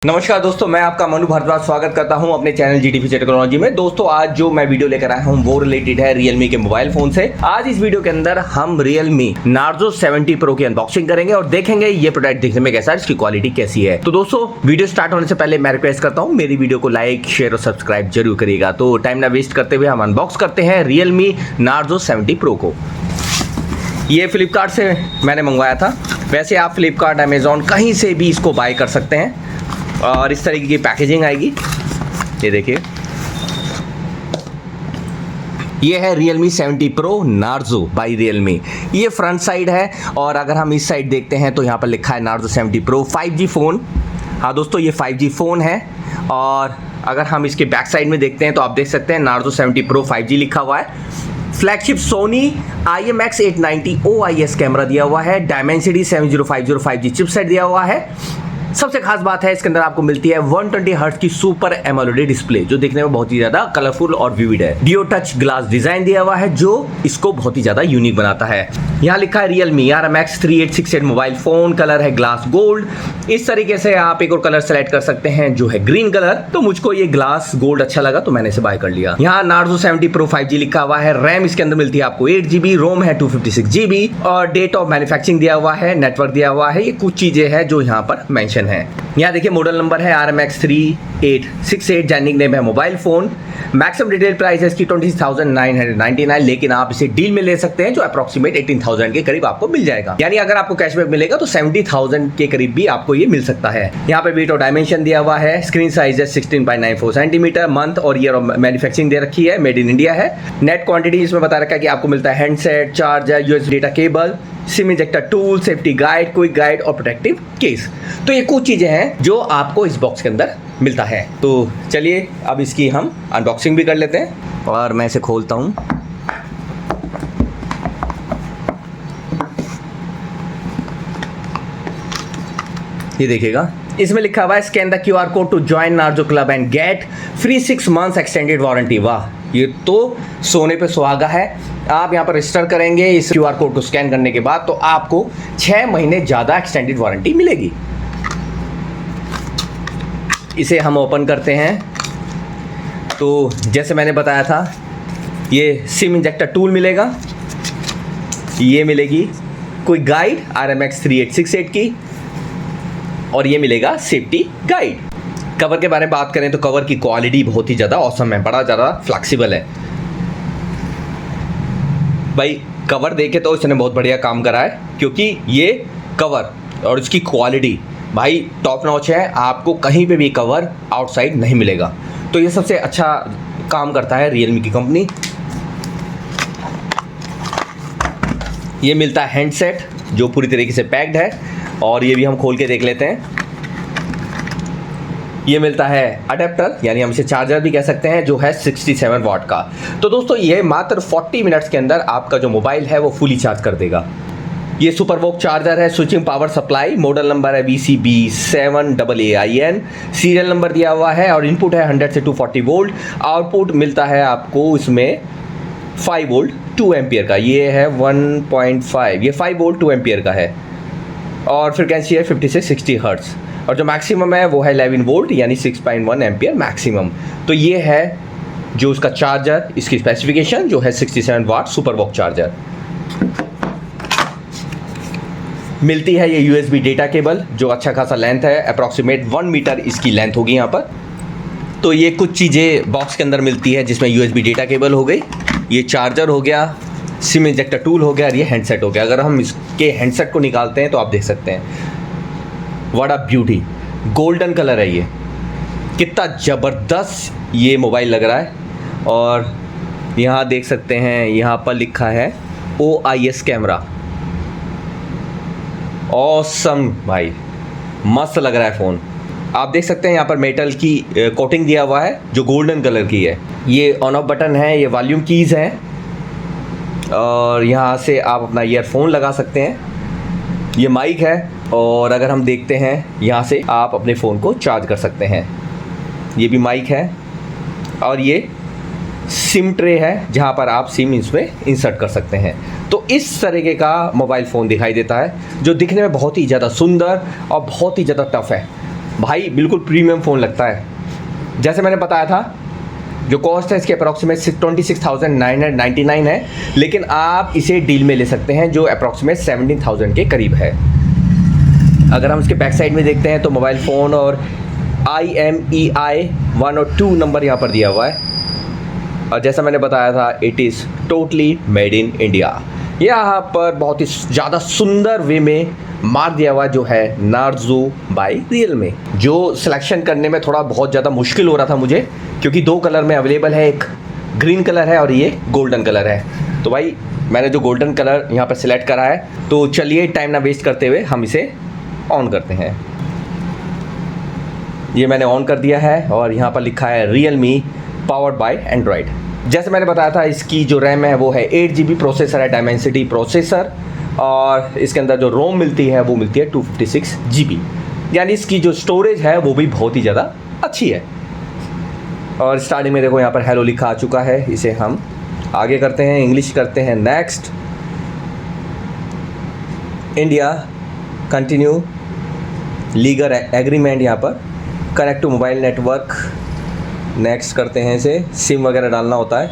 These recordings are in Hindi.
नमस्कार दोस्तों, मैं आपका मनु भारद्वाज स्वागत करता हूं अपने चैनल जीटी फ्यूचर टेक्नोलॉजी में। दोस्तों, आज जो मैं वीडियो लेकर आया हूं वो रिलेटेड है Realme के मोबाइल फोन से। आज इस वीडियो के अंदर हम Realme Narzo 70 Pro की अनबॉक्सिंग करेंगे और देखेंगे ये प्रोडक्ट दिखने में कैसा है, इसकी क्वालिटी कैसी है। तो दोस्तों, वीडियो स्टार्ट होने से पहले मैं रिक्वेस्ट करता हूँ मेरी वीडियो को लाइक, शेयर और सब्सक्राइब जरूर करिएगा। तो टाइम ना वेस्ट करते हुए हम अनबॉक्स करते हैं Realme Narzo 70 Pro को। ये फ्लिपकार्ट से मैंने मंगवाया था। वैसे आप फ्लिपकार्ट, अमेजोन कहीं से भी इसको बाय कर सकते हैं और इस तरीके की पैकेजिंग आएगी। ये देखिए, ये है Realme 70 Pro Narzo by Realme। ये फ्रंट साइड है और अगर हम इस साइड देखते हैं तो यहाँ पर लिखा है Narzo 70 Pro 5G फ़ोन। हाँ दोस्तों, ये 5G फ़ोन है। और अगर हम इसके बैक साइड में देखते हैं तो आप देख सकते हैं Narzo 70 Pro 5G लिखा हुआ है। Flagship Sony IMX 890 OIS camera दिया हुआ है। Dimensity 7050 5G चिपसेट दिया हुआ है। सबसे खास बात है, इसके अंदर आपको मिलती है 120 हर्ट्ज की सुपर एमोलेड डिस्प्ले जो दिखने में बहुत ही ज्यादा कलरफुल और विविड है। डियो टच ग्लास डिजाइन दिया हुआ है जो इसको बहुत ही ज्यादा यूनिक बनाता है। यहाँ लिखा है Realme RMX 3868 mobile phone, colour है ग्लास गोल्ड। इस तरीके से आप एक और कलर सेलेक्ट कर सकते हैं जो है ग्रीन कलर। तो मुझको ये ग्लास गोल्ड अच्छा लगा तो मैंने इसे बाय कर लिया। यहाँ Narzo 70 Pro 5G लिखा हुआ है। रैम इसके अंदर मिलती है आपको 8GB, रोम है 256GB और डेट ऑफ मैन्युफैक्चरिंग दिया हुआ है, नेटवर्क दिया हुआ है। ये कुछ चीजें हैं जो यहाँ पर मेंशन है। यहाँ देखिए, मॉडल नंबर है RMX 3868, जेनिक नेम है mobile phone. Maximum retail price है इसकी 20,999, लेकिन आप इसे डील में ले सकते हैं जो अप्रोक्सीमेट 18,000 के करीब आपको मिल जाएगा। यानी अगर आपको कैशबैक मिलेगा तो 70,000 के करीब भी आपको ये मिल सकता है। यहाँ पे वेट और डायमेंशन दिया हुआ है। स्क्रीन साइज है 16.94 सेंटीमीटर। मंथ और ईयर ऑफ मैन्युफैक्चरिंग दे रखी है, मेड इन इंडिया है। नेट क्वांटिटी इसमें बता रखा है कि आपको मिलता है handset, charger, USB data cable, SIM injector tool, safety guide, quick guide और प्रोटेक्टिव केस। तो ये कुछ चीजें हैं जो आपको इस बॉक्स के अंदर मिलता है। तो चलिए अब इसकी हम अनबॉक्सिंग भी कर लेते हैं और मैं इसे खोलता हूं। ये देखिएगा, इसमें लिखा हुआ है scan the QR code to join Narzo club and get free 6 months extended warranty. वाह, ये तो सोने पे सुहागा है। आप यहाँ पर रजिस्टर करेंगे इस QR कोड को स्कैन करने के बाद तो आपको 6 महीने ज़्यादा एक्सटेंडेड वारंटी मिलेगी। इसे हम ओपन करते हैं तो जैसे मैंने बताया था, ये सिम इंजेक्टर टूल मिलेगा, ये मिलेगी कोई गाइड RMX 3868 की और ये मिलेगा सेफ्टी गाइड। कवर के बारे में बात करें तो कवर की क्वालिटी बहुत ही ज़्यादा ऑसम है, बड़ा ज़्यादा फ्लेक्सिबल है। भाई कवर देखे तो इसने बहुत बढ़िया काम करा है, क्योंकि ये कवर और इसकी क्वालिटी भाई टॉप नॉच है। आपको कहीं पे भी कवर आउटसाइड नहीं मिलेगा। तो ये सबसे अच्छा काम करता है Realme की कंपनी। ये मिलता है हैंडसेट जो पूरी तरीके से पैक्ड है और ये भी हम खोल के देख लेते हैं। ये मिलता है अडेप्टर, यानी हम इसे चार्जर भी कह सकते हैं, जो है 67 वाट का। तो दोस्तों, ये मात्र 40 मिनट्स के अंदर आपका जो मोबाइल है वो फुली चार्ज कर देगा। ये सुपर वोक चार्जर है, switching power supply. Model number है VCB 7AAIN। सीरियल नंबर दिया हुआ है और इनपुट है 100 से 240 वोल्ट। आउटपुट मिलता है आपको इसमें 5 वोल्ट 2 एम्पियर का। ये है 1.5, ये 5 वोल्ट 2 एम्पियर का है और फ्रिक्वेंसी है 50 से 60 हर्ट्ज और जो मैक्सिमम है वो है 11 वोल्ट यानी 6.1 एम्पियर मैक्सिमम। तो ये है जो उसका चार्जर, इसकी स्पेसिफिकेशन जो है 67 वाट सुपर वॉक चार्जर। मिलती है ये USB डेटा केबल जो अच्छा खासा लेंथ है, अप्रॉक्सीमेट 1 मीटर इसकी लेंथ होगी यहाँ पर। तो ये कुछ चीज़ें बॉक्स के अंदर मिलती है जिसमें USB डेटा केबल हो गई, ये चार्जर हो गया, सिम इंजेक्टर टूल हो गया और ये हैंडसेट हो गया। अगर हम इसके हैंडसेट को निकालते हैं तो आप देख सकते हैं, what a beauty, golden colour है ये, कितना ज़बरदस्त ये मोबाइल लग रहा है। और यहाँ देख सकते हैं, यहाँ पर लिखा है OIS कैमरा। ऑसम भाई, मस्त लग रहा है फ़ोन। आप देख सकते हैं यहाँ पर मेटल की कोटिंग दिया हुआ है जो गोल्डन कलर की है। ये ऑन ऑफ बटन है, ये वॉल्यूम कीज़ हैं और यहाँ से आप अपना ईयरफोन लगा सकते हैं। ये माइक है और अगर हम देखते हैं यहाँ से आप अपने फ़ोन को चार्ज कर सकते हैं। ये भी माइक है और ये सिम ट्रे है जहाँ पर आप सिम इसमें इंसर्ट कर सकते हैं। तो इस तरीके का मोबाइल फ़ोन दिखाई देता है जो दिखने में बहुत ही ज़्यादा सुंदर और बहुत ही ज़्यादा टफ है। भाई बिल्कुल प्रीमियम फ़ोन लगता है। जैसे मैंने बताया था, जो कॉस्ट है इसकी अप्रॉक्सीमेट 26,999 है, लेकिन आप इसे डील में ले सकते हैं जो अप्रॉक्सीमेट 17,000 के करीब है। अगर हम इसके बैक साइड में देखते हैं तो मोबाइल फ़ोन और IMEI 1 और 2 नंबर यहाँ पर दिया हुआ है, और जैसा मैंने बताया था it is totally made in India. यहाँ पर बहुत ही ज़्यादा सुंदर वे में मार्क दिया हुआ जो है नार्जो बाय रियलमी। जो सिलेक्शन करने में थोड़ा बहुत ज़्यादा मुश्किल हो रहा था मुझे, क्योंकि 2 कलर में अवेलेबल है, एक ग्रीन कलर है और ये गोल्डन कलर है। तो भाई मैंने जो गोल्डन कलर यहाँ पर सिलेक्ट करा है, तो चलिए टाइम ना वेस्ट करते हुए हम इसे ऑन करते हैं। ये मैंने ऑन कर दिया है और यहाँ पर लिखा है रियलमी पावर्ड बाय एंड्रॉयड। जैसे मैंने बताया था इसकी जो रैम है वो है 8 GB प्रोसेसर है, डायमेंसिटी प्रोसेसर, और इसके अंदर जो रोम मिलती है वो मिलती है 256 GB, यानी इसकी जो स्टोरेज है वो भी बहुत ही ज़्यादा अच्छी है। और स्टार्टिंग में देखो यहाँ पर हेलो लिखा आ चुका है, इसे हम आगे करते हैं, इंग्लिश करते हैं, next, India, continue, legal agreement, यहाँ पर connect to mobile network, next करते हैं इसे, सिम वगैरह डालना होता है,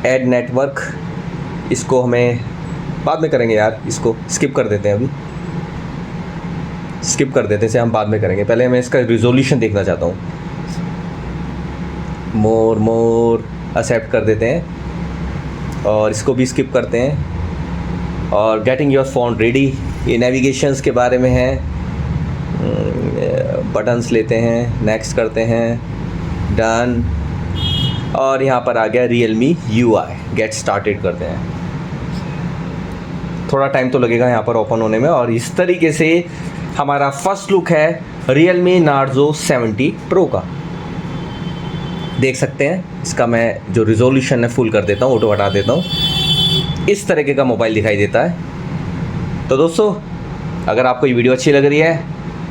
ऐड नेटवर्क, इसको हमें बाद में करेंगे यार, इसको स्किप कर देते हैं, अभी स्किप कर देते हैं, इसे हम बाद में करेंगे। पहले मैं इसका रिजोल्यूशन देखना चाहता हूँ। मोर एक्सेप्ट कर देते हैं और इसको भी स्किप करते हैं। और गेटिंग योर फ़ोन रेडी, ये नेविगेशंस के बारे में है, बटन्स लेते हैं, नेक्स्ट करते हैं, डन, और यहाँ पर आ गया रियलमी UI, गेट स्टार्टेड करते हैं। थोड़ा टाइम तो लगेगा यहाँ पर ओपन होने में, और इस तरीके से हमारा फर्स्ट लुक है रियलमी नार्जो 70 Pro का। देख सकते हैं इसका मैं जो रिजोल्यूशन है फुल कर देता हूँ, ऑटो हटा देता हूँ, इस तरीके का मोबाइल दिखाई देता है। तो दोस्तों अगर आपको ये वीडियो अच्छी लग रही है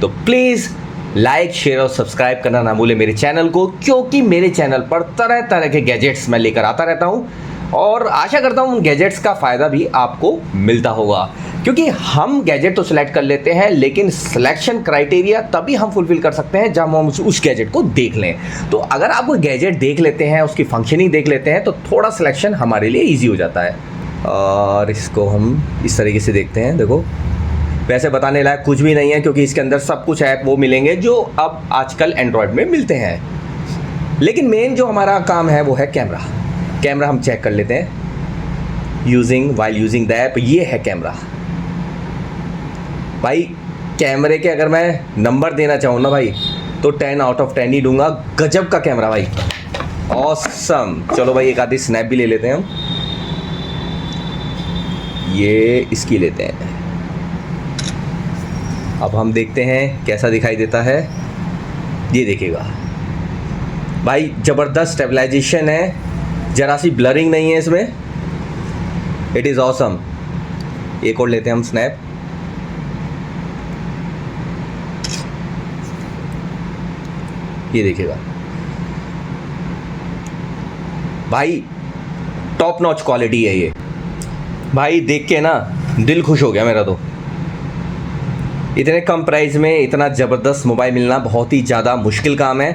तो प्लीज़ लाइक, शेयर और सब्सक्राइब करना ना भूलें मेरे चैनल को, क्योंकि मेरे चैनल पर तरह तरह के गैजेट्स मैं लेकर आता रहता हूँ, और आशा करता हूँ उन गैजेट्स का फ़ायदा भी आपको मिलता होगा। क्योंकि हम गैजेट तो सिलेक्ट कर लेते हैं, लेकिन सिलेक्शन क्राइटेरिया तभी हम फुलफिल कर सकते हैं जब हम उस गैजेट को देख लें। तो अगर आप कोई गैजेट देख लेते हैं, उसकी फंक्शनिंग देख लेते हैं, तो थोड़ा सिलेक्शन हमारे लिए ईजी हो जाता है। और इसको हम इस तरीके से देखते हैं। देखो वैसे बताने लायक कुछ भी नहीं है, क्योंकि इसके अंदर सब कुछ ऐप वो मिलेंगे जो अब आजकल एंड्रॉयड में मिलते हैं, लेकिन मेन जो हमारा काम है वो है कैमरा। कैमरा हम चेक कर लेते हैं वाइल यूजिंग द ऐप। ये है कैमरा। भाई कैमरे के अगर मैं नंबर देना चाहूँ ना भाई, तो 10 आउट ऑफ 10 ही दूंगा। गजब का कैमरा भाई, ऑसम। चलो भाई एक आधी स्नैप भी ले लेते हैं हम। ये इसकी लेते हैं। अब हम देखते हैं कैसा दिखाई देता है। ये देखिएगा भाई, ज़बरदस्त स्टेबलाइजेशन है, जरा सी ब्लरिंग नहीं है इसमें। It is awesome. एक और लेते हैं हम स्नैप। ये देखिएगा भाई, टॉप नॉच क्वालिटी है ये। भाई देख के ना दिल खुश हो गया मेरा। तो इतने कम प्राइस में इतना ज़बरदस्त मोबाइल मिलना बहुत ही ज़्यादा मुश्किल काम है।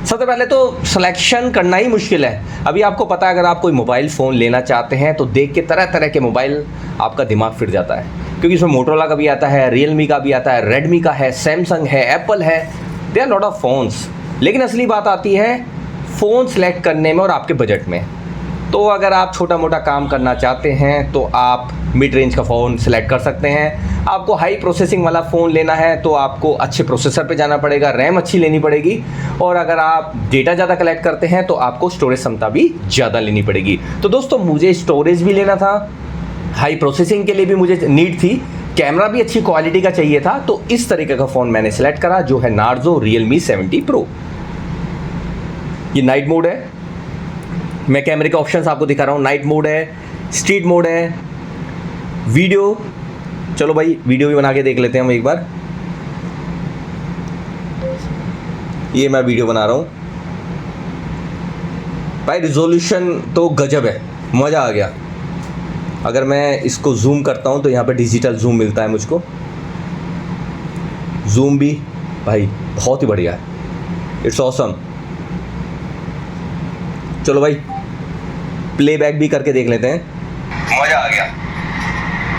सबसे पहले तो सिलेक्शन करना ही मुश्किल है। अभी आपको पता है, अगर आप कोई मोबाइल फ़ोन लेना चाहते हैं तो देख के तरह तरह के मोबाइल आपका दिमाग फिर जाता है, क्योंकि इसमें मोटोरोला का भी आता है, रियलमी का भी आता है, रेडमी का है, सैमसंग है, एप्पल है, there are lot of phones. लेकिन असली बात आती है फ़ोन सेलेक्ट करने में और आपके बजट में। तो अगर आप छोटा मोटा काम करना चाहते हैं तो आप मिड रेंज का फ़ोन सेलेक्ट कर सकते हैं। आपको हाई प्रोसेसिंग वाला फ़ोन लेना है तो आपको अच्छे प्रोसेसर पे जाना पड़ेगा, रैम अच्छी लेनी पड़ेगी, और अगर आप डेटा ज़्यादा कलेक्ट करते हैं तो आपको स्टोरेज क्षमता भी ज़्यादा लेनी पड़ेगी। तो दोस्तों मुझे स्टोरेज भी लेना था, हाई प्रोसेसिंग के लिए भी मुझे नीड थी, कैमरा भी अच्छी क्वालिटी का चाहिए था, तो इस तरीके का फ़ोन मैंने सेलेक्ट करा जो है नार्जो रियलमी 70 Pro। ये नाइट मोड है। मैं कैमरे के ऑप्शंस आपको दिखा रहा हूँ। नाइट मोड है, स्ट्रीट मोड है, वीडियो। चलो भाई वीडियो भी बना के देख लेते हैं हम एक बार। ये मैं वीडियो बना रहा हूँ भाई, रिजोल्यूशन तो गजब है, मज़ा आ गया। अगर मैं इसको जूम करता हूँ तो यहाँ पे डिजिटल जूम मिलता है मुझको, जूम भी भाई बहुत ही बढ़िया है, इट्स ऑसम। चलो भाई प्लेबैक भी करके देख लेते हैं। मज़ा आ गया।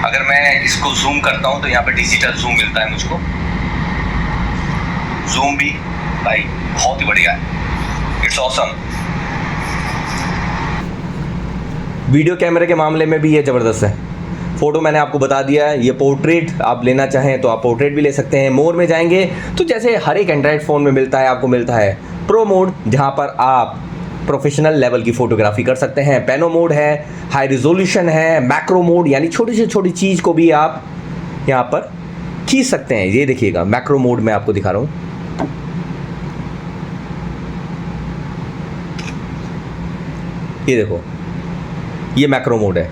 अगर मैं इसको जूम करता हूँ तो यहाँ पे डिजिटल जूम मिलता है मुझको, जूम भी भाई बहुत ही बढ़िया है, इट्स ऑसम। वीडियो कैमरे के मामले में भी ये ज़बरदस्त है। फ़ोटो मैंने आपको बता दिया है, ये पोर्ट्रेट आप लेना चाहें तो आप पोर्ट्रेट भी ले सकते हैं। मोड में जाएंगे तो जैसे हर एक एंड्रॉयड फ़ोन में मिलता है, आपको मिलता है प्रो मोड, जहाँ पर आप प्रोफेशनल लेवल की फ़ोटोग्राफी कर सकते हैं। पेनो मोड है, हाई रिजोल्यूशन है, मैक्रो मोड यानी छोटी से छोटी चीज़ को भी आप यहाँ पर खींच सकते हैं। ये देखिएगा मैक्रो मोड में आपको दिखा रहा हूँ। ये देखो, ये मैक्रो मोड है।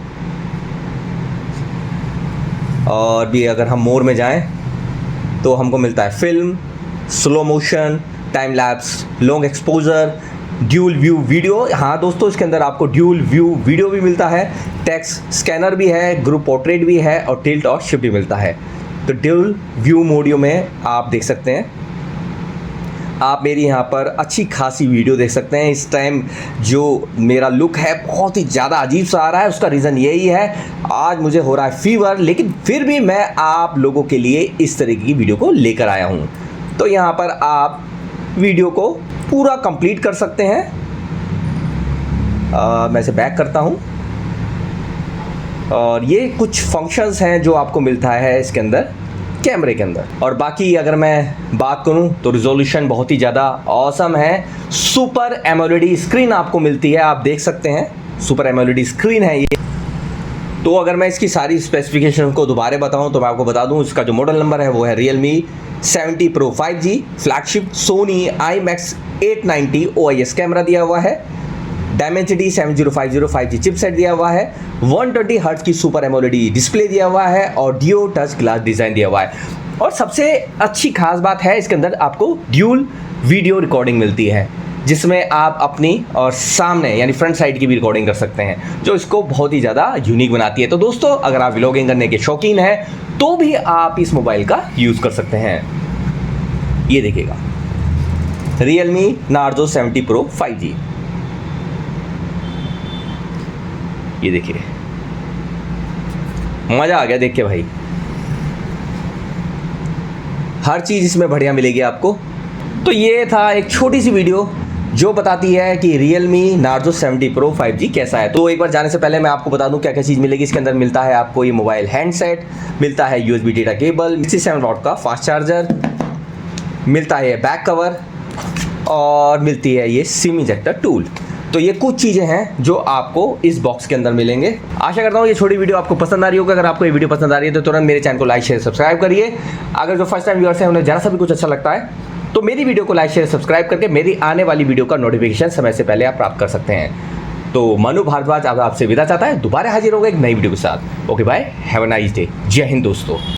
और भी अगर हम मोड में जाएं तो हमको मिलता है film, slow motion, time lapse, long exposure, dual view video. हाँ दोस्तों, इसके अंदर आपको ड्यूल व्यू वीडियो भी मिलता है, टेक्स्ट स्कैनर भी है, ग्रुप पोर्ट्रेट भी है और टिल्ट और शिफ्ट भी मिलता है। तो ड्यूल व्यू मोडियो में आप देख सकते हैं, आप मेरी यहाँ पर अच्छी खासी वीडियो देख सकते हैं। इस टाइम जो मेरा लुक है बहुत ही ज़्यादा अजीब सा आ रहा है, उसका रीज़न यही है, आज मुझे हो रहा है फीवर, लेकिन फिर भी मैं आप लोगों के लिए इस तरीके की वीडियो को लेकर आया हूँ। तो यहाँ पर आप वीडियो को पूरा कंप्लीट कर सकते हैं। मैं इसे बैक करता हूँ और ये कुछ फंक्शंस हैं जो आपको मिलता है इसके अंदर कैमरे के अंदर। और बाकी अगर मैं बात करूं तो रिजोल्यूशन बहुत ही ज़्यादा ऑसम है। सुपर एमोलेड स्क्रीन आपको मिलती है, आप देख सकते हैं सुपर एमोलेड स्क्रीन है ये। तो अगर मैं इसकी सारी स्पेसिफिकेशन को दोबारा बताऊं तो मैं आपको बता दूं, इसका जो मॉडल नंबर है वो है Realme 70 Pro 5G flagship, Sony IMX 890 OIS camera दिया हुआ है, Dimensity 7050 5G चिपसेट दिया हुआ है, 120 हर्ट्ज की सुपर एमोलेड डिस्प्ले दिया हुआ है और डियो टच ग्लास डिज़ाइन दिया हुआ है। और सबसे अच्छी खास बात है, इसके अंदर आपको ड्यूल वीडियो रिकॉर्डिंग मिलती है, जिसमें आप अपनी और सामने यानी फ्रंट साइड की भी रिकॉर्डिंग कर सकते हैं, जो इसको बहुत ही ज़्यादा यूनिक बनाती है। तो दोस्तों, अगर आप व्लॉगिंग करने के शौकीन हैं तो भी आप इस मोबाइल का यूज़ कर सकते हैं। ये देखिएगा Realme Narzo 70 Pro 5G, ये देखिए, मज़ा आ गया देख के भाई। हर चीज़ इसमें बढ़िया मिलेगी आपको। तो ये था एक छोटी सी वीडियो जो बताती है कि Realme Narzo 70 Pro 5G कैसा है। तो एक बार जाने से पहले मैं आपको बता दूं क्या क्या चीज़ मिलेगी। इसके अंदर मिलता है आपको ये मोबाइल हैंडसेट, मिलता है USB डेटा केबल, 67 वाट का फास्ट चार्जर, मिलता है बैक कवर और मिलती है ये सिम इजेक्टर टूल। तो ये कुछ चीज़ें हैं जो आपको इस बॉक्स के अंदर मिलेंगे। आशा करता हूँ ये छोटी वीडियो आपको पसंद आ रही होगी। अगर आपको ये वीडियो पसंद आ रही है तो तुरंत मेरे चैनल को लाइक शेयर सब्सक्राइब करिए। अगर जो फर्स्ट टाइम व्यूअर्स हैं उन्हें ज़रा सा भी कुछ अच्छा लगता है तो मेरी वीडियो को लाइक शेयर सब्सक्राइब करके मेरी आने वाली वीडियो का नोटिफिकेशन समय से पहले आप प्राप्त कर सकते हैं। तो मनु भारद्वाज अब आपसे विदा चाहता है, दोबारा हाजिर होगा एक नई वीडियो के साथ। Okay bye, have a nice day. जय हिंद दोस्तों।